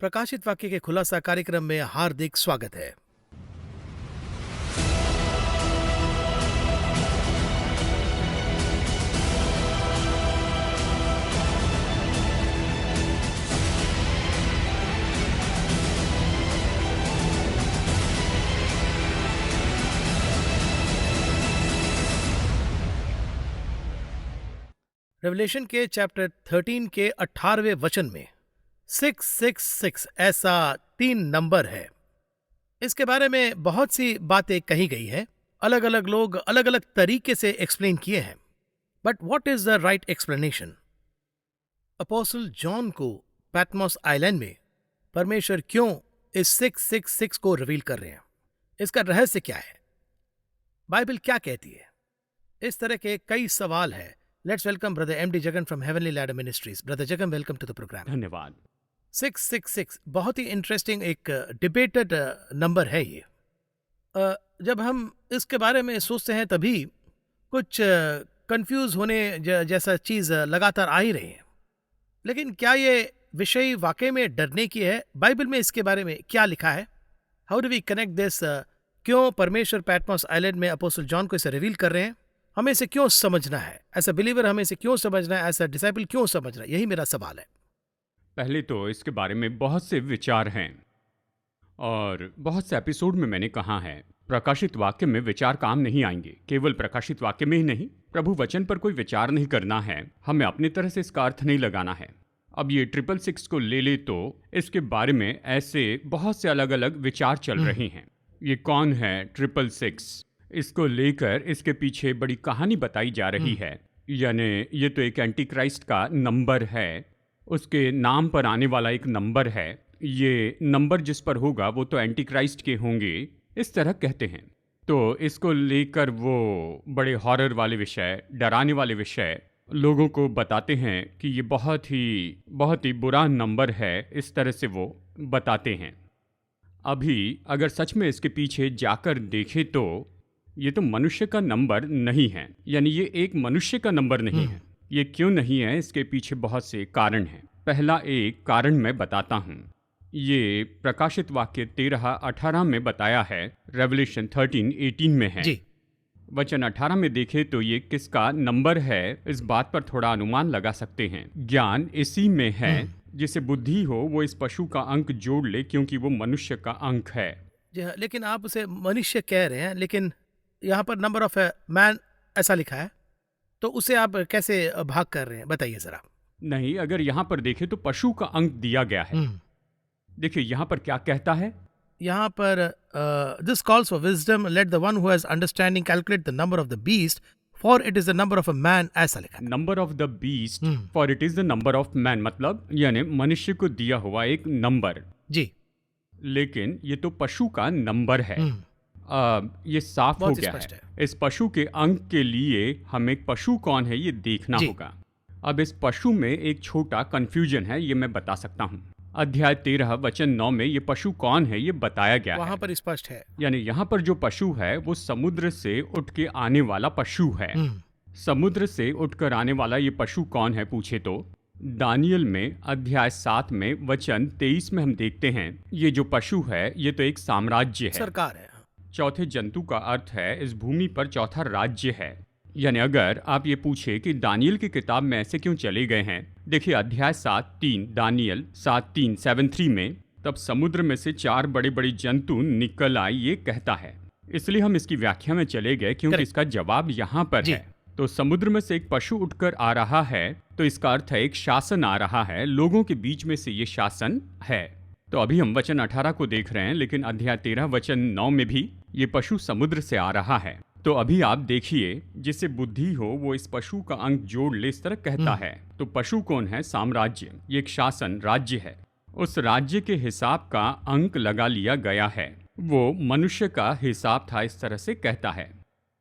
प्रकाशित वाक्य के खुलासा कार्यक्रम में हार्दिक स्वागत है। रेवलेशन के चैप्टर 13 के 18वें वचन में 666 ऐसा 3 नंबर है। इसके बारे में बहुत सी बातें कही गई है। अलग अलग लोग अलग अलग तरीके से एक्सप्लेन किए हैं। But what is the right explanation? Apostle John को पैटमोस आइलैंड में परमेश्वर क्यों इस 666 को रिवील कर रहे हैं? इसका रहस्य क्या है? बाइबल क्या कहती है? इस तरह के कई सवाल है। Let's welcome Brother M.D. Jagan from Heavenly Ladder Ministries. Brother Jagan, welcome to the program. धन्यवाद। 666 बहुत ही इंटरेस्टिंग एक डिबेटेड नंबर है ये। जब हम इसके बारे में सोचते हैं तभी कुछ कंफ्यूज होने जैसा चीज़ लगातार आ ही रही है। लेकिन क्या ये विषय वाकई में डरने की है? बाइबल में इसके बारे में क्या लिखा है? How do we connect this? क्यों परमेश्वर पैटमोस आइलैंड में अपोस्टल जॉन को इसे रिवील कर रहे हैं? हमें इसे क्यों समझना है? एज अ बिलीवर हमें इसे क्यों समझना है? एज अ डिसाइपल क्यों समझना है? यही मेरा सवाल है। पहले तो इसके बारे में बहुत से विचार हैं और बहुत से एपिसोड में मैंने कहा है प्रकाशित वाक्य में विचार काम नहीं आएंगे। केवल प्रकाशित वाक्य में ही नहीं, प्रभु वचन पर कोई विचार नहीं करना है, हमें अपनी तरह से इसका अर्थ नहीं लगाना है। अब ये 666 को ले ले तो इसके बारे में ऐसे बहुत से अलग अलग विचार चल रहे हैं। ये कौन है 666? इसको लेकर इसके पीछे बड़ी कहानी बताई जा रही है। यानी ये तो एक एंटी क्राइस्ट का नंबर है, उसके नाम पर आने वाला एक नंबर है। ये नंबर जिस पर होगा वो तो एंटी क्राइस्ट के होंगे, इस तरह कहते हैं। तो इसको लेकर वो बड़े हॉरर वाले विषय, डराने वाले विषय लोगों को बताते हैं कि ये बहुत ही बुरा नंबर है, इस तरह से वो बताते हैं। अभी अगर सच में इसके पीछे जाकर देखें तो ये तो मनुष्य का नंबर नहीं है। यानी ये एक मनुष्य का नंबर नहीं है। ये क्यों नहीं है? इसके पीछे बहुत से कारण हैं। पहला एक कारण मैं बताता हूँ। ये प्रकाशित वाक्य 13-18 में बताया है, रेवलेशन 13-18 में है जी। वचन 18 में देखें तो ये किसका नंबर है, इस बात पर थोड़ा अनुमान लगा सकते हैं। ज्ञान इसी में है, जिसे बुद्धि हो वो इस पशु का अंक जोड़ ले, क्योंकि वो मनुष्य का अंक है। लेकिन आप उसे मनुष्य कह रहे हैं, लेकिन यहाँ पर नंबर ऑफ मैन ऐसा लिखा है, तो उसे आप कैसे भाग कर रहे हैं? बताइए जरा। नहीं, अगर यहाँ पर देखें तो पशु का अंक दिया गया है। देखिए यहाँ पर क्या कहता है। यहाँ पर this calls for wisdom, let the one who has understanding calculate the number of the beast for it is the number of a man, ऐसा लिखा है। Number of the beast for it is the number of man, मतलब यानी मनुष्य को दिया हुआ एक नंबर जी। लेकिन ये तो पशु का नंबर है। ये साफ हो गया है। इस पशु के अंक के लिए हमें पशु कौन है ये देखना होगा। अब इस पशु में एक छोटा कंफ्यूजन है, ये मैं बता सकता हूँ। अध्याय 13 वचन 9 में ये पशु कौन है ये बताया गया है। वहां पर स्पष्ट है। यानी यहाँ पर जो पशु है वो समुद्र से उठ के आने वाला पशु है। समुद्र से उठकर आने वाला ये पशु कौन है पूछे तो दानियल में अध्याय 7 में वचन 23 में हम देखते हैं ये जो पशु है ये तो एक साम्राज्य है, सरकार है। चौथे जंतु का अर्थ है इस भूमि पर चौथा राज्य है। यानी अगर आप ये पूछे कि दानियल की किताब में ऐसे क्यों चले गए हैं, देखिए अध्याय 7:3 दानियल 7:3 में तब समुद्र में से 4 बड़े बड़े जंतु निकल आए, ये कहता है। इसलिए हम इसकी व्याख्या में चले गए क्योंकि इसका जवाब यहाँ पर है। तो समुद्र में से एक पशु उठकर आ रहा है, तो इसका अर्थ है एक शासन आ रहा है, लोगों के बीच में से ये शासन है। तो अभी हम वचन 18 को देख रहे हैं, लेकिन अध्याय 13 वचन 9 में भी ये पशु समुद्र से आ रहा है। तो अभी आप देखिए, जिसे बुद्धि हो वो इस पशु का अंक जोड़ ले, इस तरह कहता है। तो पशु कौन है? साम्राज्य, ये एक शासन राज्य है। उस राज्य के हिसाब का अंक लगा लिया गया है। वो मनुष्य का हिसाब था, इस तरह से कहता है।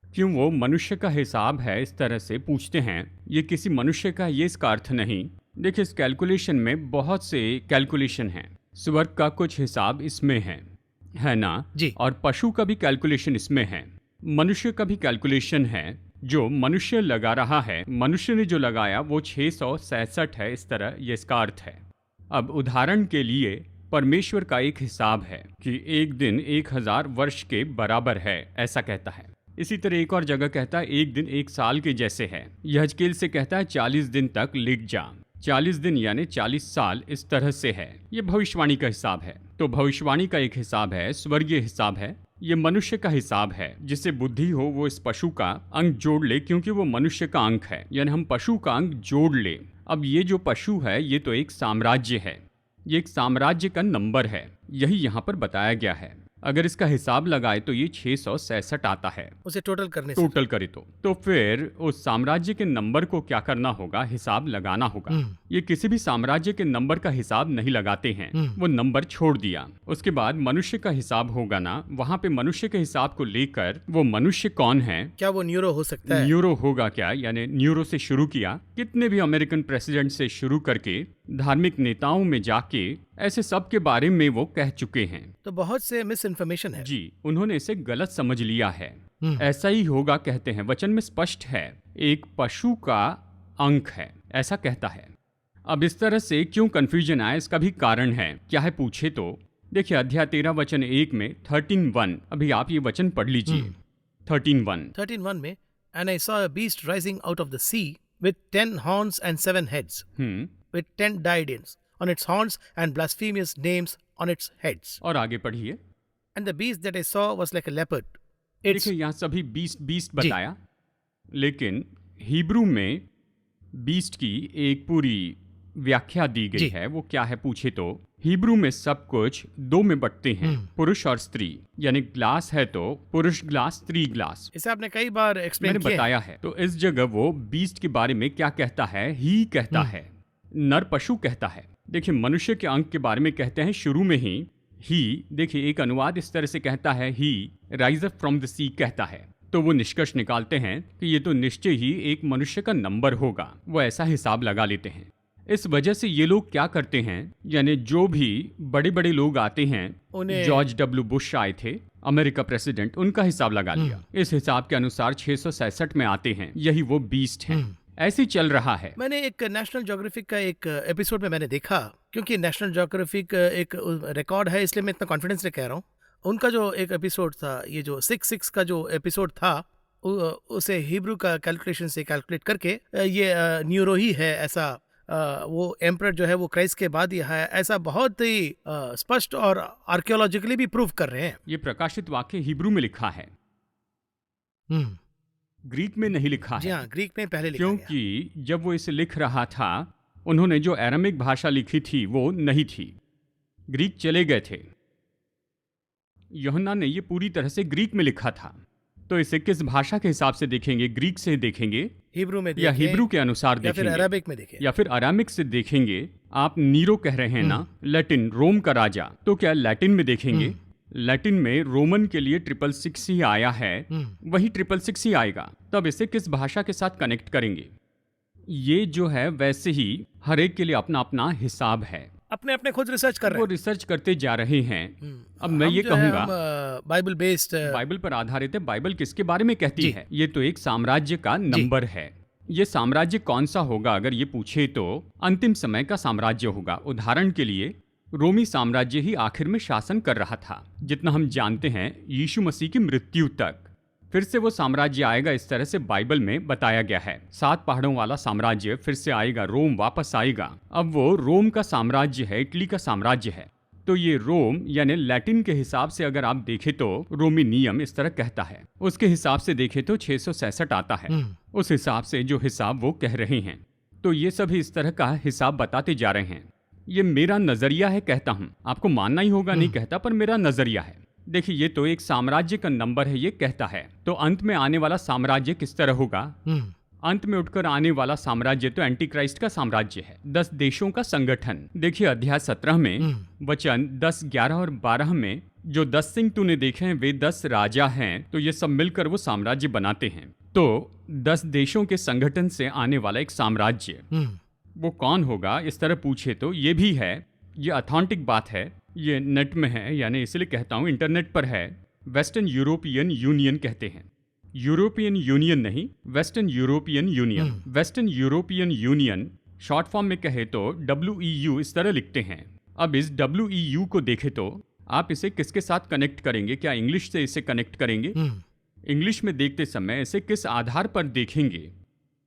क्यों वो मनुष्य का हिसाब है इस तरह से पूछते हैं? ये किसी मनुष्य का, ये इसका अर्थ नहीं। देखिए इस कैलकुलेशन में बहुत से कैलकुलेशन हैं। स्वर्ग का कुछ हिसाब इसमें है ना जी। और पशु का भी कैलकुलेशन इसमें है, मनुष्य का भी कैलकुलेशन है। जो मनुष्य लगा रहा है, मनुष्य ने जो लगाया वो 666 है, इस तरह ये इसका अर्थ है। अब उदाहरण के लिए परमेश्वर का एक हिसाब है कि एक दिन 1000 वर्ष के बराबर है, ऐसा कहता है। इसी तरह एक और जगह कहता है एक दिन एक साल के जैसे है। यहजकेल से कहता है 40 दिन तक लिट जा। 40 दिन यानी 40 साल इस तरह से है। ये भविष्यवाणी का हिसाब है। तो भविष्यवाणी का एक हिसाब है, स्वर्गीय हिसाब है। ये मनुष्य का हिसाब है। जिसे बुद्धि हो वो इस पशु का अंक जोड़ ले, क्योंकि वो मनुष्य का अंक है, यानी हम पशु का अंक जोड़ ले। अब ये जो पशु है ये तो एक साम्राज्य है, ये एक साम्राज्य का नंबर है, यही यहाँ पर बताया गया है। अगर इसका हिसाब लगाए तो ये 666 आता है, उसे टोटल करने से। टोटल करे तो फिर उस साम्राज्य के नंबर को क्या करना होगा, हिसाब लगाना होगा। ये किसी भी साम्राज्य के नंबर का हिसाब नहीं लगाते हैं, वो नंबर छोड़ दिया। उसके बाद मनुष्य का हिसाब होगा ना, वहाँ पे मनुष्य के हिसाब को लेकर वो मनुष्य कौन है, क्या वो न्यूरो हो सकता है? न्यूरो होगा क्या, यानी न्यूरो से शुरू किया, कितने भी अमेरिकन प्रेसिडेंट से शुरू करके धार्मिक नेताओं में जाके ऐसे सब के बारे में वो कह चुके हैं। तो बहुत से मिस इन्फॉर्मेशन है जी, उन्होंने इसे गलत समझ लिया है। ऐसा ही होगा कहते हैं, वचन में स्पष्ट है, एक पशु का अंक है, ऐसा कहता है। अब इस तरह से क्यों कंफ्यूजन आया, इसका भी कारण है। क्या है पूछे तो देखिए, अध्याय 13 वचन 1 में 13:1, अभी आप ये वचन पढ़ लीजिए। 13:1 में, and I saw a beast rising out of the sea with 10 horns and 7 heads, with 10 diadems on its horns and blasphemous names on its heads. और आगे पढ़िए। And the beast that I saw was like a leopard. Its देखिए यहाँ सभी beast बताया, लेकिन Hebrew में beast की एक पूरी व्याख्या दी गई है। वो क्या है पूछे तो हिब्रू में सब कुछ दो में बंटते हैं, पुरुष और स्त्री, यानी ग्लास है तो पुरुष ग्लास, स्त्री ग्लास। इसे आपने कई बार एक्सप्लेन मैंने बताया है। तो इस जगह वो बीस्ट के बारे में क्या कहता है, ही कहता है, नर पशु कहता है। देखिए मनुष्य के अंक के बारे में कहते हैं शुरू में ही। देखिए एक अनुवाद इस तरह से कहता है, ही राइज अप फ्रॉम द सी कहता है। तो वो निष्कर्ष निकालते हैं कि ये तो निश्चय ही एक मनुष्य का नंबर होगा, वो ऐसा हिसाब लगा लेते हैं। इस वजह से ये लोग क्या करते हैं, यानी जो भी बड़े बड़े लोग आते हैं, जॉर्ज डब्ल्यू बुश आए थे अमेरिका प्रेसिडेंट, उनका हिसाब लगा लिया। इस हिसाब के अनुसार 666 में आते हैं, यही वो बीस्ट हैं। ऐसे चल रहा है। मैंने एक नेशनल ज्योग्राफिक का एक एपिसोड में मैंने देखा, क्योंकि नेशनल ज्योग्राफिक एक रिकॉर्ड है, इसलिए मैं इतना कॉन्फिडेंस से कह रहा हूँ। उनका जो एक एपिसोड था, ये जो 66 का जो एपिसोड था, उसे हिब्रू का कैलकुलेशन से कैलकुलेट करके ये न्यूरो ही है, ऐसा वो एम्परर जो है वो क्राइस्ट के बाद ही है, ऐसा बहुत ही स्पष्ट और आर्कियोलॉजिकली भी प्रूव कर रहे हैं। ये प्रकाशित वाक्य हिब्रू में लिखा है, ग्रीक में नहीं लिखा है। जी हाँ, ग्रीक में पहले लिखा क्योंकि जब वो इसे लिख रहा था, उन्होंने जो अरामिक भाषा लिखी थी वो नहीं थी, ग्रीक चले गए थे। यूहन्ना ने ये पूरी तरह से ग्रीक में लिखा था। तो इसे किस भाषा के हिसाब से देखेंगे, ग्रीक से देखेंगे, हिब्रू में या हिब्रू के अनुसार देखेंगे, या फिर अराबिक में देखेंगे, या फिर अरामिक से देखेंगे। आप नीरो कह रहे हैं ना, लैटिन, रोम का राजा, तो क्या लैटिन में देखेंगे? लैटिन में रोमन के लिए 666 ही आया है, वही 666 ही आएगा। तब इसे किस भाषा के साथ कनेक्ट करेंगे? ये जो है वैसे ही हर एक के लिए अपना अपना हिसाब है, अपने अपने खुद रिसर्च कर रहे हैं, वो रिसर्च करते जा रहे हैं। अब मैं ये कहूंगा बाइबल बेस्ड, बाइबल पर आधारित है। बाइबल किसके बारे में कहती है? ये तो एक साम्राज्य का नंबर है। ये साम्राज्य कौन सा होगा अगर ये पूछे तो अंतिम समय का साम्राज्य होगा। उदाहरण के लिए रोमी साम्राज्य ही आखिर में शासन कर रहा था, जितना हम जानते हैं, यीशु मसीह की मृत्यु तक। फिर से वो साम्राज्य आएगा, इस तरह से बाइबल में बताया गया है। 7 पहाड़ों वाला साम्राज्य फिर से आएगा, रोम वापस आएगा। अब वो रोम का साम्राज्य है, इटली का साम्राज्य है। तो ये रोम यानी लैटिन के हिसाब से अगर आप देखें तो रोमी नियम इस तरह कहता है, उसके हिसाब से देखें तो 666 आता है। उस हिसाब से जो हिसाब वो कह रहे हैं, तो ये सभी इस तरह का हिसाब बताते जा रहे हैं। ये मेरा नजरिया है, कहता हूं, आपको मानना ही होगा, नहीं कहता, पर मेरा नजरिया है। देखिए ये तो एक साम्राज्य का नंबर है, ये कहता है। तो अंत में आने वाला साम्राज्य किस तरह होगा? अंत में उठकर आने वाला साम्राज्य तो एंटी क्राइस्ट का साम्राज्य है, 10 देशों का संगठन। देखिए अध्याय 17 में वचन 10, 11 और 12 में, जो 10 सिंह तूने देखे हैं वे 10 राजा हैं, तो ये सब मिलकर वो साम्राज्य बनाते हैं। तो 10 देशों के संगठन से आने वाला एक साम्राज्य, वो कौन होगा इस तरह पूछे तो ये भी है, ये ऑथेंटिक बात है, ये नेट में है, यानी इसलिए कहता हूँ इंटरनेट पर है। वेस्टर्न यूरोपियन यूनियन कहते हैं, यूरोपियन यूनियन नहीं, western European union. Western European union short form में कहे तो WEU इस तरह लिखते हैं। अब इस WEU को देखें तो आप इसे किसके साथ कनेक्ट करेंगे? क्या इंग्लिश से इसे कनेक्ट करेंगे? इंग्लिश में देखते समय इसे किस आधार पर देखेंगे?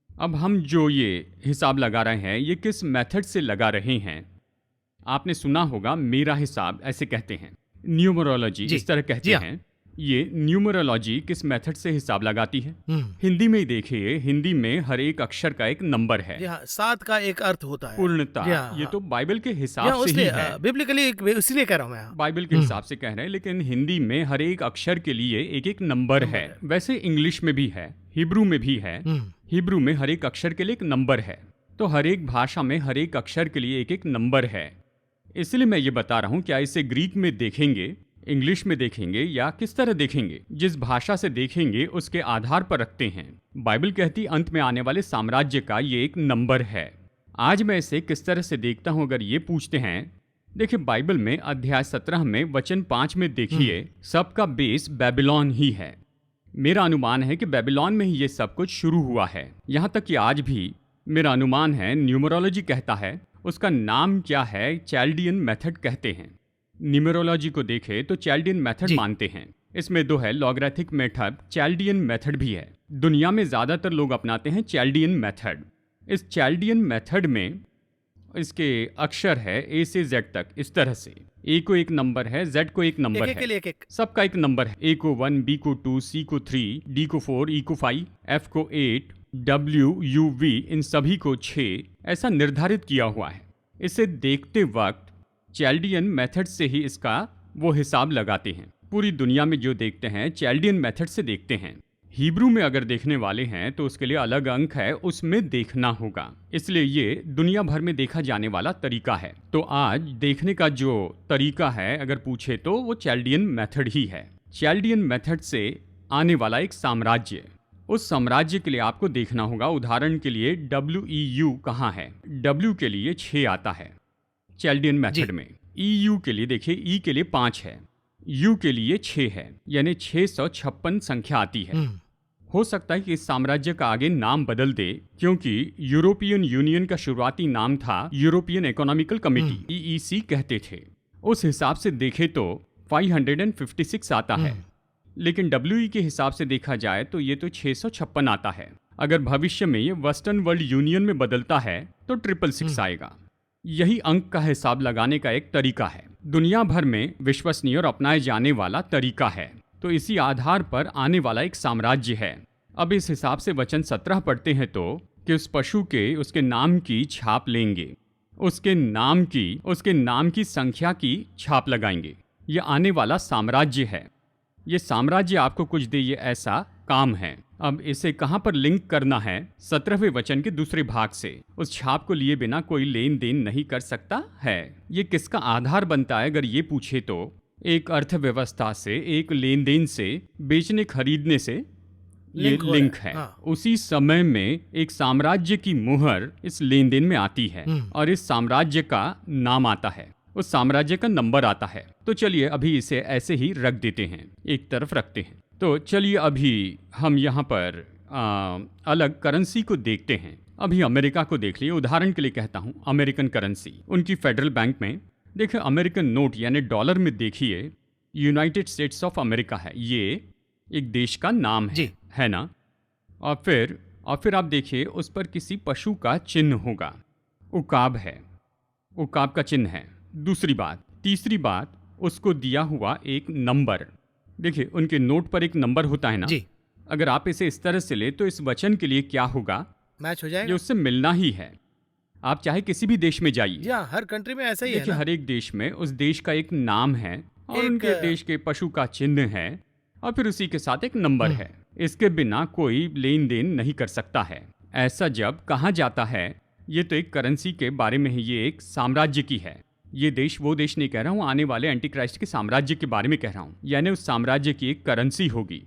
अब हम जो ये हिसाब लगा रहे हैं, ये किस मेथड से लगा रहे हैं? आपने सुना होगा मेरा हिसाब ऐसे कहते हैं, न्यूमरोलॉजी इस तरह कहते हैं। ये न्यूमरोलॉजी किस मेथड से हिसाब लगाती है? हिंदी में ही देखिए, हिंदी में हर एक अक्षर का एक नंबर है। 7 का एक अर्थ होता है, पूर्णता। ये तो बाइबल के हिसाब से ही है, बिब्लिकली, इसलिए कह रहा हूं मैं, बाइबल के हिसाब से कह रहे हैं। लेकिन हिंदी में हर एक अक्षर के लिए एक एक नंबर है। वैसे इंग्लिश में भी है, हिब्रू में भी है। हिब्रू में हर एक अक्षर के लिए एक नंबर है। तो हर एक भाषा में हर एक अक्षर के लिए एक एक नंबर है। इसलिए मैं ये बता रहा हूं, क्या इसे ग्रीक में देखेंगे, इंग्लिश में देखेंगे, या किस तरह देखेंगे? जिस भाषा से देखेंगे उसके आधार पर रखते हैं। बाइबल कहती अंत में आने वाले साम्राज्य का ये एक नंबर है। आज मैं इसे किस तरह से देखता हूं, अगर ये पूछते हैं, देखिए बाइबल में अध्याय 17 में वचन 5 में देखिए, सबका बेस बेबीलोन ही है। मेरा अनुमान है कि बेबीलोन में ही ये सब कुछ शुरू हुआ है। यहाँ तक कि आज भी मेरा अनुमान है, न्यूमरोलॉजी कहता है उसका नाम क्या है, चैल्डियन मेथड कहते हैं। न्यूमरोलॉजी को देखें तो चैल्डियन मेथड मानते हैं। इसमें दो है, लॉगरिथमिक मेथड, चैल्डियन मेथड भी है। दुनिया में ज़्यादातर लोग अपनाते हैं चैल्डियन मेथड। इस चैल्डियन मेथड में इसके अक्षर है A से Z तक, इस तरह से। A को एक नंबर है, Z को एक नंबर है, सबका एक नंबर है। A को 1, B को 2, C को 3, D को 4, E को 5, F को 8, W, U, V, इन सभी को 6 ऐसा निर्धारित किया हुआ है। इसे देखते वक्त चैल्डियन मेथड से ही इसका वो हिसाब लगाते हैं। पूरी दुनिया में जो देखते हैं चैल्डियन मेथड से देखते हैं। हिब्रू में अगर देखने वाले हैं तो उसके लिए अलग अंक है, उसमें देखना होगा। इसलिए ये दुनिया भर में देखा जाने वाला तरीका है। तो आज देखने का जो तरीका है अगर पूछे तो वो चैल्डियन मेथड ही है। चैल्डियन मेथड से आने वाला एक साम्राज्य, उस साम्राज्य के लिए आपको देखना होगा। उदाहरण के लिए WEU कहाँ है? W के लिए 6 आता है चैल्डियन मेथड में। EU के लिए देखिए, E के लिए 5 है, U के लिए 6 है, यानी 656 संख्या आती है। हो सकता है कि इस साम्राज्य का आगे नाम बदल दे, क्योंकि यूरोपियन यूनियन का शुरुआती नाम था यूरोपियन इकोनॉमिकल कमेटी, EEC कहते थे। उस हिसाब से देखे तो 556 आता है। लेकिन WE के हिसाब से देखा जाए तो ये तो 656 आता है। अगर भविष्य में ये वेस्टर्न वर्ल्ड यूनियन में बदलता है तो 666 आएगा। यही अंक का हिसाब लगाने का एक तरीका है, दुनिया भर में विश्वसनीय और अपनाए जाने वाला तरीका है। तो इसी आधार पर आने वाला एक साम्राज्य है। अब इस हिसाब से वचन 17 पढ़ते हैं तो कि उस पशु के उसके नाम की छाप लेंगे, उसके नाम की संख्या की छाप लगाएंगे। यह आने वाला साम्राज्य है। ये साम्राज्य आपको कुछ दे, ये ऐसा काम है। अब इसे कहां पर लिंक करना है? 17वें वचन के दूसरे भाग से। उस छाप को लिए बिना कोई लेन देन नहीं कर सकता है। ये किसका आधार बनता है अगर ये पूछे तो? एक अर्थव्यवस्था से, एक लेन देन से, बेचने खरीदने से ये लिंक है। उसी समय में एक साम्राज्य की मुहर इस लेन देन में आती है और इस साम्राज्य का नाम आता है, उस साम्राज्य का नंबर आता है। तो चलिए अभी इसे ऐसे ही रख देते हैं, एक तरफ रखते हैं। तो चलिए अभी हम यहाँ पर अलग करेंसी को देखते हैं। अभी अमेरिका को देख लिए, उदाहरण के लिए कहता हूँ अमेरिकन करेंसी। उनकी फेडरल बैंक में देखिए अमेरिकन नोट यानी डॉलर में देखिए यूनाइटेड स्टेट्स ऑफ अमेरिका है, ये एक देश का नाम है ना। और फिर आप देखिए उस पर किसी पशु का चिन्ह होगा, उकाब है, उकाब का चिन्ह है। दूसरी बात, तीसरी बात, उसको दिया हुआ एक नंबर। देखिए उनके नोट पर एक नंबर होता है ना जी। अगर आप इसे इस तरह से ले तो इस वचन के लिए क्या होगा? मैच हो जाएगा, ये उससे मिलना ही है। आप चाहे किसी भी देश में जाइए, हर कंट्री में ऐसा ही है। देखिए हर एक देश में उस देश का एक नाम है और उनके देश के पशु का चिन्ह है और फिर उसी के साथ एक नंबर है। इसके बिना कोई लेन देन नहीं कर सकता है। ऐसा जब कहा जाता है, ये तो एक करेंसी के बारे में ही, ये एक साम्राज्य की है। ये देश वो देश नहीं कह रहा हूँ, आने वाले एंटी क्राइस्ट के साम्राज्य के बारे में कह रहा हूँ। यानी उस साम्राज्य की एक करेंसी होगी।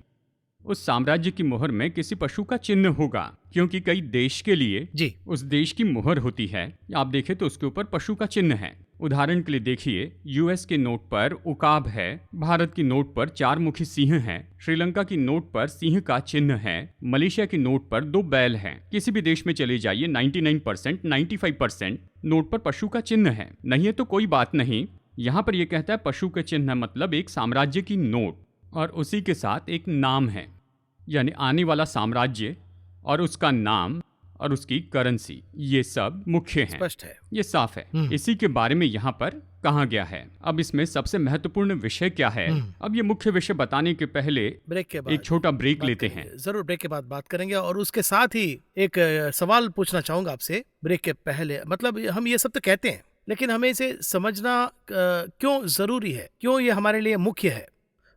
उस साम्राज्य की मोहर में किसी पशु का चिन्ह होगा, क्योंकि कई देश के लिए जी। उस देश की मोहर होती है। आप देखें तो उसके ऊपर पशु का चिन्ह है। उदाहरण के लिए देखिए, यूएस के नोट पर उकाब है, भारत की नोट पर 4 मुखी सिंह है, श्रीलंका की नोट पर सिंह का चिन्ह है, मलेशिया की नोट पर 2 बैल हैं। किसी भी देश में चले जाइए, 99%, 95% नोट पर पशु का चिन्ह है। नहीं है तो कोई बात नहीं। यहाँ पर यह कहता है पशु का चिन्ह मतलब एक साम्राज्य की नोट, और उसी के साथ एक नाम है, यानी आने वाला साम्राज्य और उसका नाम और उसकी करेंसी, ये सब मुख्य हैं। स्पष्ट है। ये साफ है। इसी के बारे में यहाँ पर कहा गया है। अब इसमें सबसे महत्वपूर्ण विषय क्या है? अब ये मुख्य विषय बताने के पहले ब्रेक के बाद एक छोटा ब्रेक बात लेते करेंगे। हैं। जरूर ब्रेक के बाद बात करेंगे, और उसके साथ ही एक सवाल पूछना चाहूंगा आपसे ब्रेक के पहले। मतलब हम ये सब तो कहते हैं, लेकिन हमें इसे समझना क्यों जरूरी है, क्यों ये हमारे लिए मुख्य है?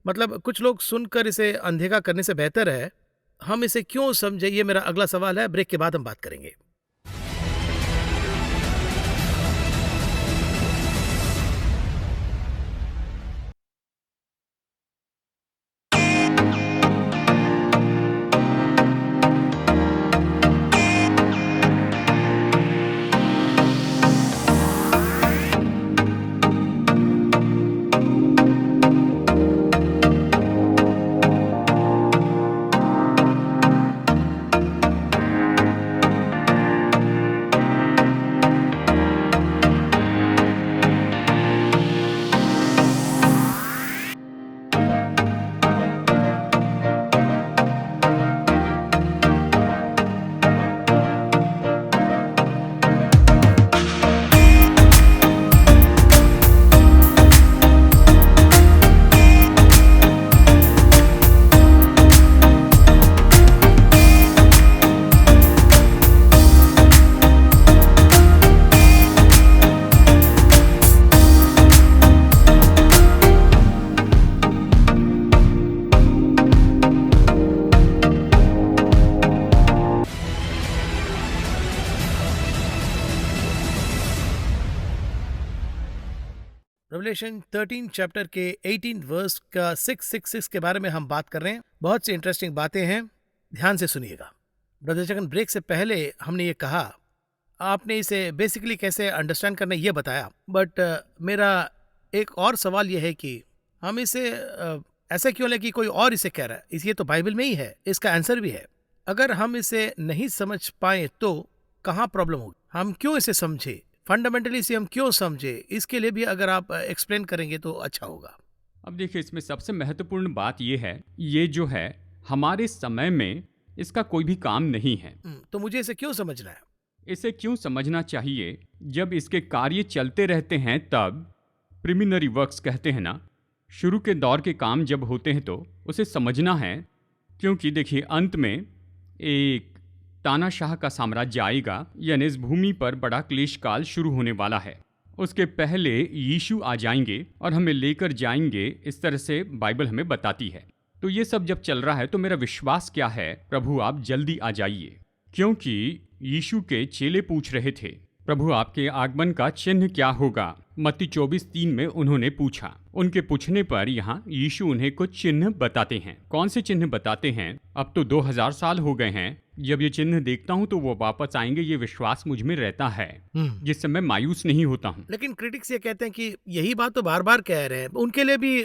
मतलब कुछ लोग सुनकर इसे अनदेखा करने से बेहतर है हम इसे क्यों समझे, ये मेरा अगला सवाल है। ब्रेक के बाद हम बात करेंगे। रेवलेशन 13 चैप्टर के 18 वर्स का 666 के बारे में हम बात कर रहे हैं। बहुत सी इंटरेस्टिंग बातें हैं, ध्यान से सुनिएगा। ब्रदर जगन, ब्रेक से पहले हमने ये कहा, आपने इसे बेसिकली कैसे अंडरस्टैंड करना ये बताया, बट मेरा एक और सवाल ये है कि हम इसे ऐसा क्यों लें कि कोई और इसे कह रहा है? ये तो बाइबल में ही है, इसका आंसर भी है। अगर हम इसे नहीं समझ पाए तो कहाँ प्रॉब्लम होगी? हम क्यों इसे समझे, फंडामेंटली इसे हम क्यों समझे, इसके लिए भी अगर आप एक्सप्लेन करेंगे तो अच्छा होगा। अब देखिए, इसमें सबसे महत्वपूर्ण बात यह है, ये जो है हमारे समय में इसका कोई भी काम नहीं है। तो मुझे इसे क्यों समझना है? इसे क्यों समझना चाहिए? जब इसके कार्य चलते रहते हैं तब, प्रिलिमिनरी वर्क्स कहते हैं ना, शुरू के दौर के काम जब होते हैं तो उसे समझना है। क्योंकि देखिए, अंत में एक तानाशाह का साम्राज्य आएगा, यानी इस भूमि पर बड़ा क्लेश काल शुरू होने वाला है। उसके पहले यीशु आ जाएंगे और हमें लेकर जाएंगे, इस तरह से बाइबल हमें बताती है। तो ये सब जब चल रहा है तो मेरा विश्वास क्या है, प्रभु आप जल्दी आ जाइए। क्योंकि यीशु के चेले पूछ रहे थे, प्रभु आपके आगमन का चिन्ह क्या होगा? मत्ती 24:3 में उन्होंने पूछा। उनके पूछने पर यहाँ यीशु उन्हें कुछ चिन्ह बताते हैं। कौन से चिन्ह बताते हैं? अब तो 2000 साल हो गए हैं, जब ये चिन्ह देखता हूँ तो वो वापस आएंगे, ये विश्वास मुझ में रहता है, जिससे मैं मायूस नहीं होता हूँ। लेकिन क्रिटिक्स ये कहते हैं कि यही बात तो बार बार कह रहे हैं, उनके लिए भी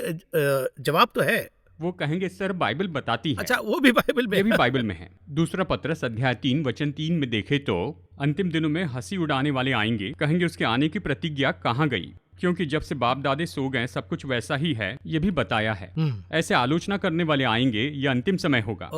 जवाब तो है। वो कहेंगे सर बाइबल बताती है। अच्छा, वो भी बाइबल में? ये भी बाइबल में है। दूसरा पत्रस अध्याय 3 वचन 3 में देखे तो, अंतिम दिनों में हंसी उड़ाने वाले आएंगे, कहेंगे उसके आने की प्रतिज्ञा कहाँ गई? क्योंकि जब से बाप दादे सो गए सब कुछ वैसा ही है, ये भी बताया है। ऐसे आलोचना करने वाले आएंगे, ये अंतिम समय होगा।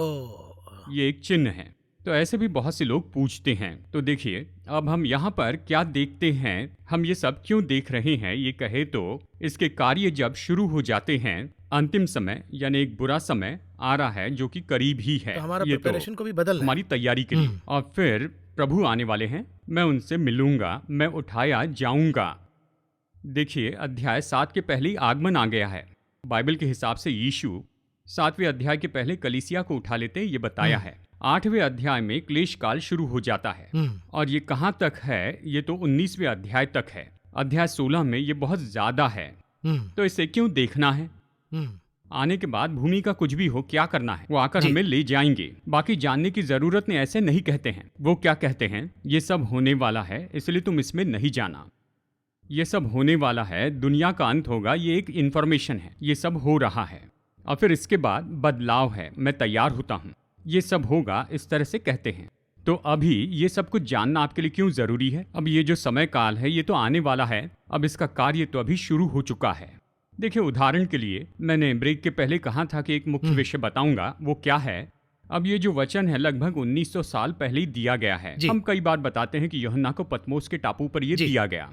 ये एक चिन्ह है। तो ऐसे भी बहुत से लोग पूछते हैं। तो देखिए, अब हम यहाँ पर क्या देखते हैं, हम ये सब क्यों देख रहे हैं? ये कहे तो इसके कार्य जब शुरू हो जाते हैं, अंतिम समय यानी एक बुरा समय आ रहा है जो कि करीब ही है। तो हमारा ये प्रिपरेशन को भी बदलना है, हमारी तैयारी के लिए। और फिर प्रभु आने वाले हैं, मैं उनसे मिलूंगा, मैं उठाया जाऊंगा। देखिए, अध्याय 7 के पहले ही आगमन आ गया है। बाइबल के हिसाब से यीशु 7वें अध्याय के पहले कलीसिया को उठा लेते, ये बताया है। 8वें अध्याय में क्लेश काल शुरू हो जाता है, और ये कहाँ तक है? ये तो 19वें अध्याय तक है। अध्याय 16 में ये बहुत ज्यादा है। तो इसे क्यों देखना है? आने के बाद भूमि का कुछ भी हो, क्या करना है वो आकर जी। हमें ले जाएंगे, बाकी जानने की जरूरत नहीं, ऐसे नहीं कहते हैं। वो क्या कहते हैं, ये सब होने वाला है इसलिए तुम इसमें नहीं जाना, ये सब होने वाला है, दुनिया का अंत होगा, ये एक इंफॉर्मेशन है, ये सब हो रहा है और फिर इसके बाद बदलाव है, मैं तैयार होता हूँ, ये सब होगा, इस तरह से कहते हैं। तो अभी ये सब कुछ जानना आपके लिए क्यों जरूरी है? अब ये जो समय काल है ये तो आने वाला है, अब इसका कार्य तो अभी शुरू हो चुका है। देखिए उदाहरण के लिए मैंने ब्रेक के पहले कहा था कि एक मुख्य विषय बताऊंगा, वो क्या है। अब ये जो वचन है लगभग 1900 साल पहले ही दिया गया है। जी। हम कई बार बताते हैं कि यूहन्ना को पतमोस के टापू पर ये जी। दिया गया,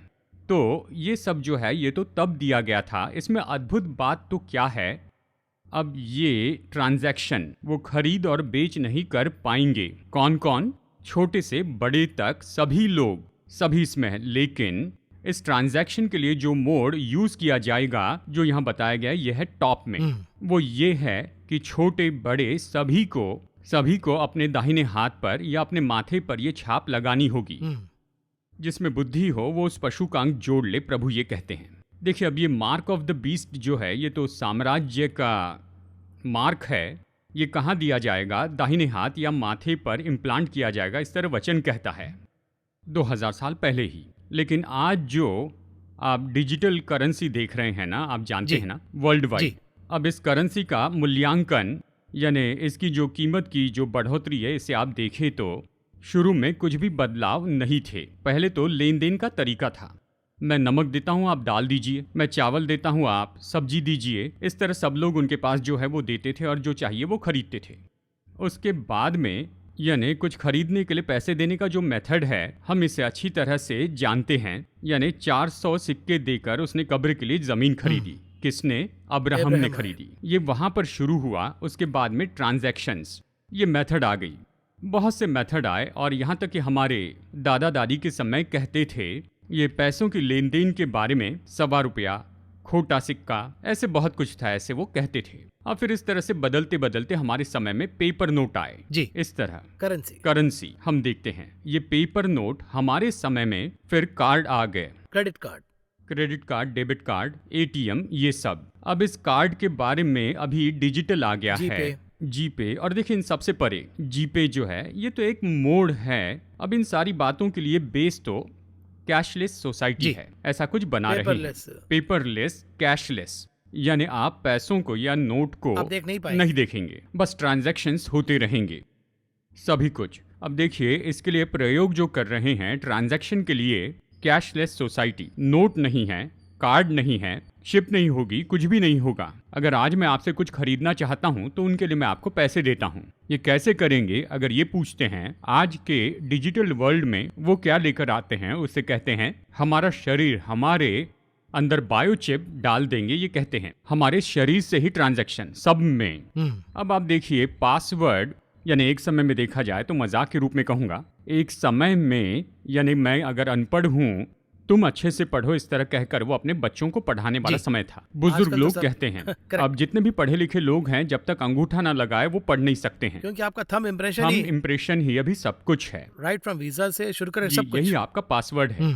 तो ये सब जो है ये तो तब दिया गया था। इसमें अद्भुत बात तो क्या है, अब ये ट्रांजैक्शन वो खरीद और बेच नहीं कर पाएंगे। कौन कौन? छोटे से बड़े तक सभी लोग, सभी इसमें है। लेकिन इस ट्रांजैक्शन के लिए जो मोड यूज किया जाएगा, जो यहाँ बताया गया है, यह है टॉप में, वो ये है कि छोटे बड़े सभी को अपने दाहिने हाथ पर या अपने माथे पर ये छाप लगानी होगी। जिसमें बुद्धि हो वो उस पशु का अंग जोड़ ले, प्रभु ये कहते हैं। देखिए अब ये मार्क ऑफ द बीस्ट जो है ये तो साम्राज्य का मार्क है, ये कहाँ दिया जाएगा? दाहिने हाथ या माथे पर इम्प्लांट किया जाएगा, इस तरह वचन कहता है 2000 साल पहले ही। लेकिन आज जो आप डिजिटल करेंसी देख रहे हैं ना, आप जानते हैं ना, वर्ल्ड वाइड, अब इस करेंसी का मूल्यांकन यानी इसकी जो कीमत की जो बढ़ोतरी है, इसे आप देखें तो शुरू में कुछ भी बदलाव नहीं थे। पहले तो लेन देन का तरीका था, मैं नमक देता हूँ आप दाल दीजिए, मैं चावल देता हूँ आप सब्जी दीजिए, इस तरह सब लोग उनके पास जो है वो देते थे और जो चाहिए वो खरीदते थे। उसके बाद में यानी कुछ खरीदने के लिए पैसे देने का जो मेथड है, हम इसे अच्छी तरह से जानते हैं। यानी 400 सिक्के देकर उसने कब्र के लिए जमीन खरीदी। किसने? अब्राहम ने खरीदी। ये वहां पर शुरू हुआ। उसके बाद में ट्रांजैक्शंस, ये मेथड आ गई, बहुत से मेथड आए और यहाँ तक कि हमारे दादा दादी के समय कहते थे ये पैसों की लेन देन के बारे में, 1.25 रुपया, खोटा सिक्का, ऐसे बहुत कुछ था, ऐसे वो कहते थे। और फिर इस तरह से बदलते बदलते हमारे समय में पेपर नोट आए। जी। इस तरह करेंसी हम देखते हैं। ये पेपर नोट हमारे समय में, फिर कार्ड आ गए, credit card, debit card, ATM, ये सब। अब इस कार्ड के बारे में अभी डिजिटल आ गया है, जीपे। और देखिए इन सबसे परे जीपे जो है ये तो एक मोड है। अब इन सारी बातों के लिए बेस तो कैशलेस सोसाइटी है, ऐसा कुछ बना रहे हैं, पेपरलेस, कैशलेस, यानी आप पैसों को या नोट को नहीं देखेंगे, बस ट्रांजैक्शंस होते रहेंगे, सभी कुछ। अब देखिए इसके लिए प्रयोग जो कर रहे हैं ट्रांजैक्शन के लिए, कैशलेस सोसाइटी, नोट नहीं है, कार्ड नहीं है, शिप नहीं होगी, कुछ भी नहीं होगा। अगर आज मैं आपसे कुछ खरीदना चाहता हूं तो उनके लिए मैं आपको पैसे देता हूं। ये कैसे करेंगे? अगर ये पूछते हैं आज के डिजिटल वर्ल्ड में वो क्या लेकर आते हैं, उससे कहते हैं हमारा शरीर, हमारे अंदर बायोचिप डाल देंगे। ये कहते हैं हमारे शरीर से ही ट्रांजैक्शन सब में। अब आप देखिए पासवर्ड, यानी एक समय में देखा जाए तो मजाक के रूप में कहूंगा, एक समय में यानी मैं अगर अनपढ़ हूं, तुम अच्छे से पढ़ो, इस तरह कहकर वो अपने बच्चों को पढ़ाने वाला समय था। बुजुर्ग लोग तो कहते हैं अब जितने भी पढ़े लिखे लोग हैं जब तक अंगूठा ना लगाए वो पढ़ नहीं सकते हैं, क्योंकि आपका थंब इम्प्रेशन ही अभी सब कुछ है। राइट फ्रॉम वीजा से शुरू करें सब कुछ। यही आपका पासवर्ड है,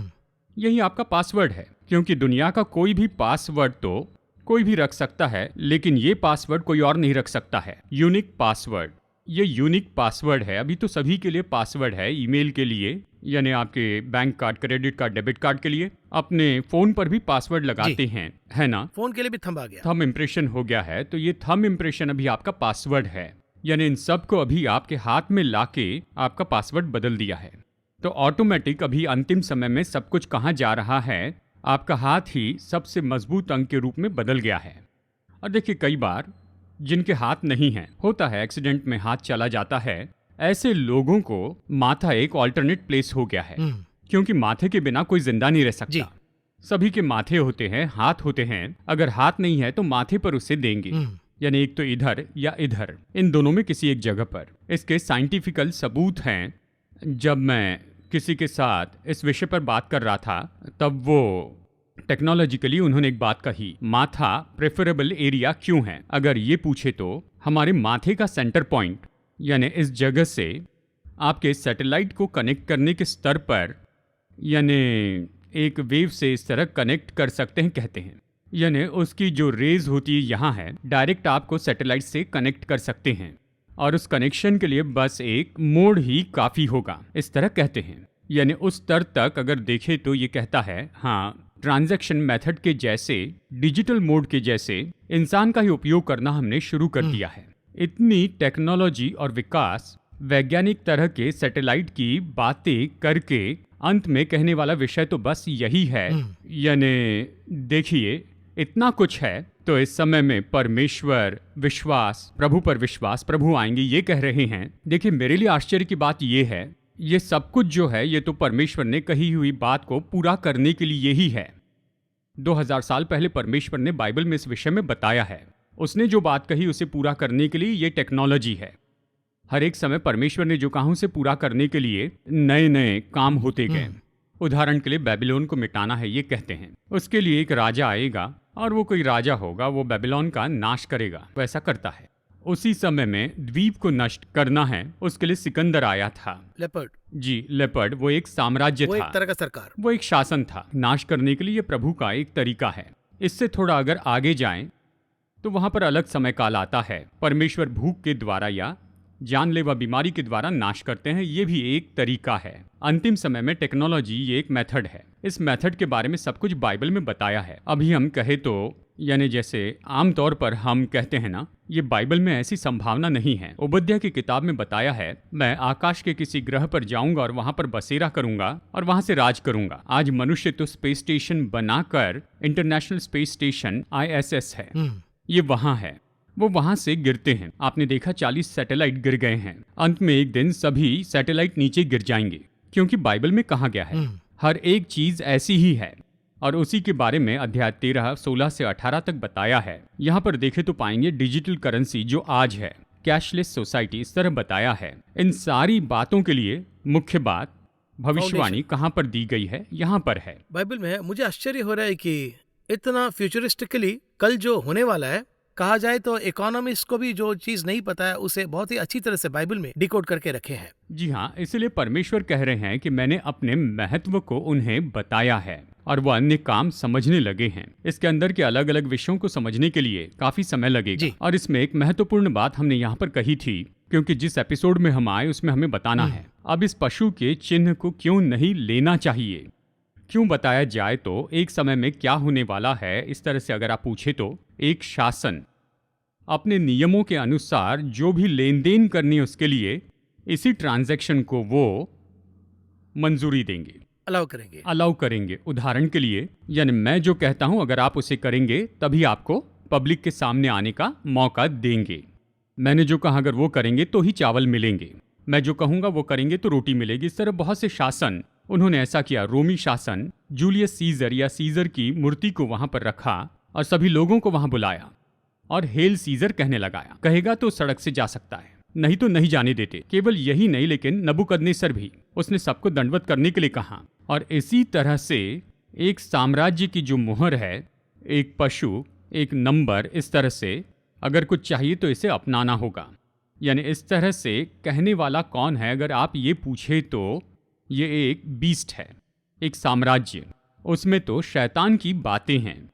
यही आपका पासवर्ड है। क्योंकि दुनिया का कोई भी पासवर्ड तो कोई भी रख सकता है, लेकिन ये पासवर्ड कोई और नहीं रख सकता है। यूनिक पासवर्ड, ये यूनिक पासवर्ड है। अभी तो सभी के लिए पासवर्ड है, ईमेल के लिए, यानी आपके bank card, credit card, debit card के लिए, अपने फोन पर भी पासवर्ड लगाते हैं, है ना? फोन के लिए भी थंब आ गया, थंब इम्प्रेशन हो गया है। तो ये थंब इम्प्रेशन अभी आपका पासवर्ड है, यानी इन सब को अभी आपके हाथ में लाके आपका पासवर्ड बदल दिया है। तो ऑटोमेटिक अभी अंतिम समय में सब कुछ कहाँ जा रहा है, आपका हाथ ही सबसे मजबूत अंग के रूप में बदल गया है। और देखिए कई बार जिनके हाथ नहीं हैं, होता है एक्सीडेंट में हाथ चला जाता है, ऐसे लोगों को माथा एक ऑल्टरनेट प्लेस हो गया है, क्योंकि माथे के बिना कोई जिंदा नहीं रह सकता। सभी के माथे होते हैं, हाथ होते हैं, अगर हाथ नहीं है तो माथे पर उसे देंगे, यानी एक तो इधर या इधर, इन दोनों में किसी एक जगह पर। इसके साइंटिफिकल सबूत हैं। जब मैं किसी के साथ इस विषय पर बात कर रहा था तब वो टेक्नोलॉजिकली उन्होंने एक बात कही, माथा प्रेफरेबल एरिया क्यों है? अगर ये पूछे तो हमारे माथे का सेंटर पॉइंट, यानी इस जगह से आपके सैटेलाइट को कनेक्ट करने के स्तर पर, यानी एक वेव से इस तरह कनेक्ट कर सकते हैं, कहते हैं। यानी उसकी जो रेज होती है यहाँ है, डायरेक्ट आपको सैटेलाइट से कनेक्ट कर सकते हैं और उस कनेक्शन के लिए बस एक मोड ही काफ़ी होगा, इस तरह कहते हैं। यानी उस स्तर तक अगर देखें तो ये कहता है हाँ, ट्रांजैक्शन मेथड के जैसे, डिजिटल मोड के जैसे इंसान का ही उपयोग करना हमने शुरू कर दिया है। इतनी टेक्नोलॉजी और विकास, वैज्ञानिक तरह के सैटेलाइट की बातें करके अंत में कहने वाला विषय तो बस यही है। यानी देखिए, इतना कुछ है तो इस समय में परमेश्वर, विश्वास, प्रभु पर विश्वास, प्रभु आएंगे ये कह रहे हैं। देखिए, मेरे लिए आश्चर्य की बात ये है, ये सब कुछ जो है ये तो परमेश्वर ने कही हुई बात को पूरा करने के लिए ही है। 2000 साल पहले परमेश्वर ने बाइबल में इस विषय में बताया है। उसने जो बात कही उसे पूरा करने के लिए ये टेक्नोलॉजी है। हर एक समय परमेश्वर ने जो कहा उसे पूरा करने के लिए नए नए काम होते गए। उदाहरण के लिए बेबीलोन को मिटाना है ये कहते हैं, उसके लिए एक राजा आएगा और वो कोई राजा होगा, वो बेबीलोन का नाश करेगा, वैसा करता है। उसी समय में द्वीप को नष्ट करना है, उसके लिए सिकंदर आया था। लेपर्ड, जी, लेपर्ड, वो एक साम्राज्य वो था, एक तरह का सरकार, वो एक शासन था। नाश करने के लिए ये प्रभु का एक तरीका है। इससे थोड़ा अगर आगे जाएं तो वहां पर अलग समय काल आता है। परमेश्वर भूख के द्वारा या जानलेवा बीमारी के द्वारा नाश करते हैं, ये भी एक तरीका है। अंतिम समय में टेक्नोलॉजी ये एक मेथड है। इस मेथड के बारे में सब कुछ बाइबल में बताया है। अभी हम कहे तो यानी जैसे आमतौर पर हम कहते हैं ना, ये बाइबल में ऐसी संभावना नहीं है। ओबद्याह की किताब में बताया है, मैं आकाश के किसी ग्रह पर जाऊंगा और वहां पर बसेरा करूंगा और वहां से राज करूंगा। आज मनुष्य तो स्पेस स्टेशन बनाकर, इंटरनेशनल स्पेस स्टेशन ISS है, ये वहां है, वो वहां से गिरते हैं। आपने देखा 40 सैटेलाइट गिर गए हैं। अंत में एक दिन सभी सैटेलाइट नीचे गिर जाएंगे, क्योंकि बाइबल में कहा गया है हर एक चीज ऐसी ही है। और उसी के बारे में अध्याय 13, 16 से 18 तक बताया है। यहाँ पर देखे तो पाएंगे डिजिटल करेंसी जो आज है, कैशलेस सोसाइटी, इस तरह बताया है। इन सारी बातों के लिए मुख्य बात, भविष्यवाणी कहाँ पर दी गई है, यहाँ पर है, बाइबल में है। मुझे आश्चर्य हो रहा है कि इतना फ्यूचरिस्टिकली कल जो होने वाला है, कहा जाए तो इकोनॉमिस्ट को भी जो चीज नहीं पता है उसे बहुत ही अच्छी तरह से बाइबल में डिकोड करके रखे हैं। जी हाँ, इसलिए परमेश्वर कह रहे हैं कि मैंने अपने महत्व को उन्हें बताया है और वो अन्य काम समझने लगे हैं। इसके अंदर के अलग अलग विषयों को समझने के लिए काफी समय लगेगा। और इसमें एक महत्वपूर्ण बात हमने यहाँ पर कही थी, क्योंकि जिस एपिसोड में हम आए उसमें हमें बताना है अब इस पशु के चिन्ह को क्यों नहीं लेना चाहिए। क्यों बताया जाए तो एक समय में क्या होने वाला है, इस तरह से अगर आप पूछे तो एक शासन अपने नियमों के अनुसार जो भी लेन देन करनी है उसके लिए इसी ट्रांजैक्शन को वो मंजूरी देंगे, अलाउ करेंगे। उदाहरण के लिए, यानी मैं जो कहता हूं अगर आप उसे करेंगे तभी आपको पब्लिक के सामने आने का मौका देंगे। मैंने जो कहा अगर वो करेंगे तो ही चावल मिलेंगे, मैं जो कहूंगा वो करेंगे तो रोटी मिलेगी। इस तरह बहुत से शासन उन्होंने ऐसा किया। रोमी शासन, जूलियस सीजर या सीजर की मूर्ति को वहां पर रखा और सभी लोगों को वहां बुलाया और हेल सीजर कहने लगाया। कहेगा तो सड़क से जा सकता है, नहीं तो नहीं जाने देते। केवल यही नहीं, लेकिन नबूकदनेस्सर भी, उसने सबको दंडवत करने के लिए कहा। और इसी तरह से एक साम्राज्य की जो मुहर है, एक पशु, एक नंबर, इस तरह से अगर कुछ चाहिए तो इसे अपनाना होगा। यानी इस तरह से कहने वाला कौन है, अगर आप ये पूछे तो ये एक बीस्ट है, एक साम्राज्य, उसमें तो शैतान की बातें हैं।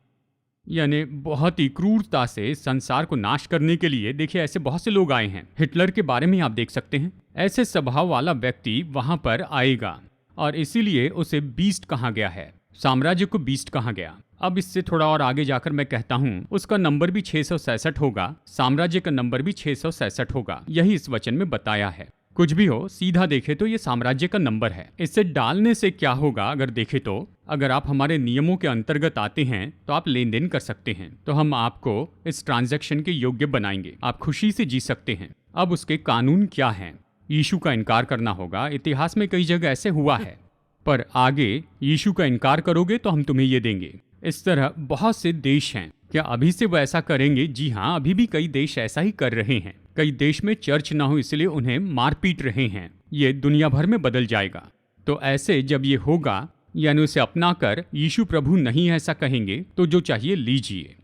यानी बहुत ही क्रूरता से संसार को नाश करने के लिए, देखिए ऐसे बहुत से लोग आए हैं। हिटलर के बारे में आप देख सकते हैं, ऐसे स्वभाव वाला व्यक्ति वहां पर आएगा और इसीलिए उसे बीस्ट कहा गया है, साम्राज्य को बीस्ट कहा गया। अब इससे थोड़ा और आगे जाकर मैं कहता हूं उसका नंबर भी 666 होगा, साम्राज्य का नंबर भी 666 होगा। यही इस वचन में बताया है। कुछ भी हो, सीधा देखे तो ये साम्राज्य का नंबर है। इससे डालने से क्या होगा, अगर देखे तो अगर आप हमारे नियमों के अंतर्गत आते हैं तो आप लेन देन कर सकते हैं, तो हम आपको इस ट्रांजैक्शन के योग्य बनाएंगे, आप खुशी से जी सकते हैं। अब उसके कानून क्या हैं? यीशु का इनकार करना होगा। इतिहास में कई जगह ऐसे हुआ है, पर आगे यीशु का इनकार करोगे तो हम तुम्हें ये देंगे। इस तरह बहुत से देश हैं। क्या अभी से वो ऐसा करेंगे? जी हाँ, अभी भी कई देश ऐसा ही कर रहे हैं। कई देश में चर्च ना हो इसलिए उन्हें मार पीट रहे हैं। ये दुनिया भर में बदल जाएगा। तो ऐसे जब ये होगा, यानी उसे अपनाकर यीशु प्रभु नहीं ऐसा कहेंगे तो जो चाहिए लीजिए,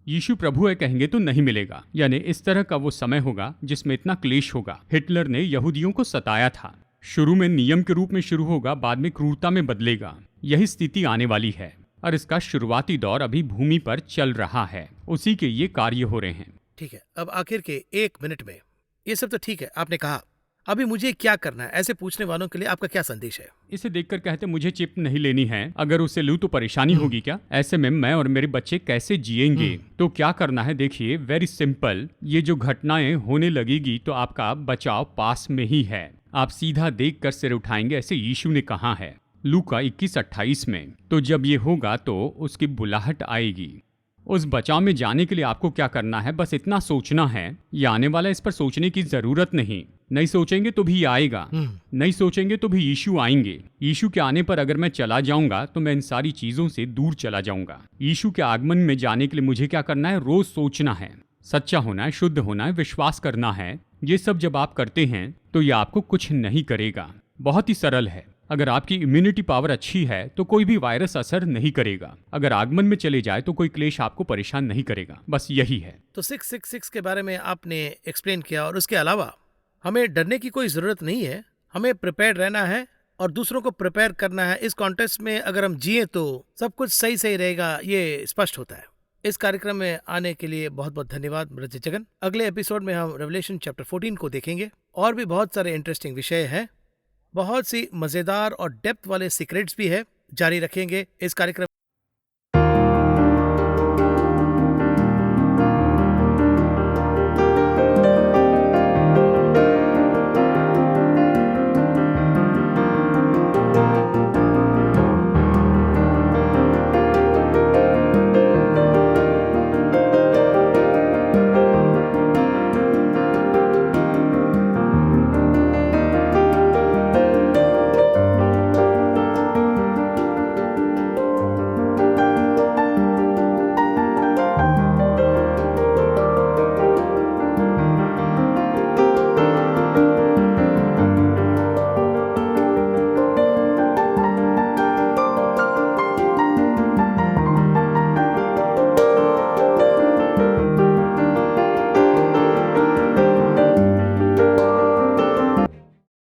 यीशु प्रभु है कहेंगे तो नहीं मिलेगा। यानी इस तरह का वो समय होगा जिसमें इतना क्लेश होगा। हिटलर ने यहूदियों को सताया था। शुरू में नियम के रूप में शुरू होगा, बाद में क्रूरता में बदलेगा। यही स्थिति आने वाली है। और इसका शुरुआती दौर अभी भूमि पर चल रहा है, उसी के ये कार्य हो रहे हैं। ठीक है, अब आखिर के 1 मिनट में ये सब तो ठीक है, आपने कहा, अभी मुझे क्या करना है? ऐसे पूछने वालों के लिए आपका क्या संदेश है? इसे देखकर कहते मुझे चिप नहीं लेनी है, अगर उसे लूं तो परेशानी होगी क्या? ऐसे में मैं और मेरे बच्चे कैसे जिएंगे? तो क्या करना है, देखिए, वेरी सिंपल। ये जो घटनाएं होने लगेगी तो आपका बचाव पास में ही है, आप सीधा देख कर सिर उठाएंगे, ऐसे यीशु ने कहा है लूका 21:28 में। तो जब ये होगा तो उसकी बुलाहट आएगी। उस बचाव में जाने के लिए आपको क्या करना है, बस इतना सोचना है, ये आने वाला, इस पर सोचने की जरूरत नहीं। नहीं सोचेंगे तो भी आएगा, नहीं सोचेंगे तो भी यीशु आएंगे। यीशु के आने पर अगर मैं चला जाऊंगा तो मैं इन सारी चीजों से दूर चला जाऊंगा। यीशु के आगमन में जाने के लिए मुझे क्या करना है, रोज सोचना है, सच्चा होना है, शुद्ध होना है, विश्वास करना है। ये सब जब आप करते हैं तो ये आपको कुछ नहीं करेगा। बहुत ही सरल है। अगर आपकी इम्यूनिटी पावर अच्छी है तो कोई भी वायरस असर नहीं करेगा। अगर आगमन में चले जाए तो कोई क्लेश आपको परेशान नहीं करेगा। बस यही है। तो 666 के बारे में आपने एक्सप्लेन किया, और उसके अलावा हमें डरने की कोई जरूरत नहीं है, हमें प्रिपेयर रहना है और दूसरों को प्रिपेयर करना है। इस कॉन्टेस्ट में अगर हम जिए तो सब कुछ सही सही रहेगा, ये स्पष्ट होता है। इस कार्यक्रम में आने के लिए बहुत बहुत धन्यवाद ब्रज जगन। अगले एपिसोड में हम रेवलेशन चैप्टर 14 को देखेंगे। और भी बहुत सारे इंटरेस्टिंग विषय हैं, बहुत सी मजेदार और डेप्थ वाले सीक्रेट्स भी है। जारी रखेंगे इस कार्यक्रम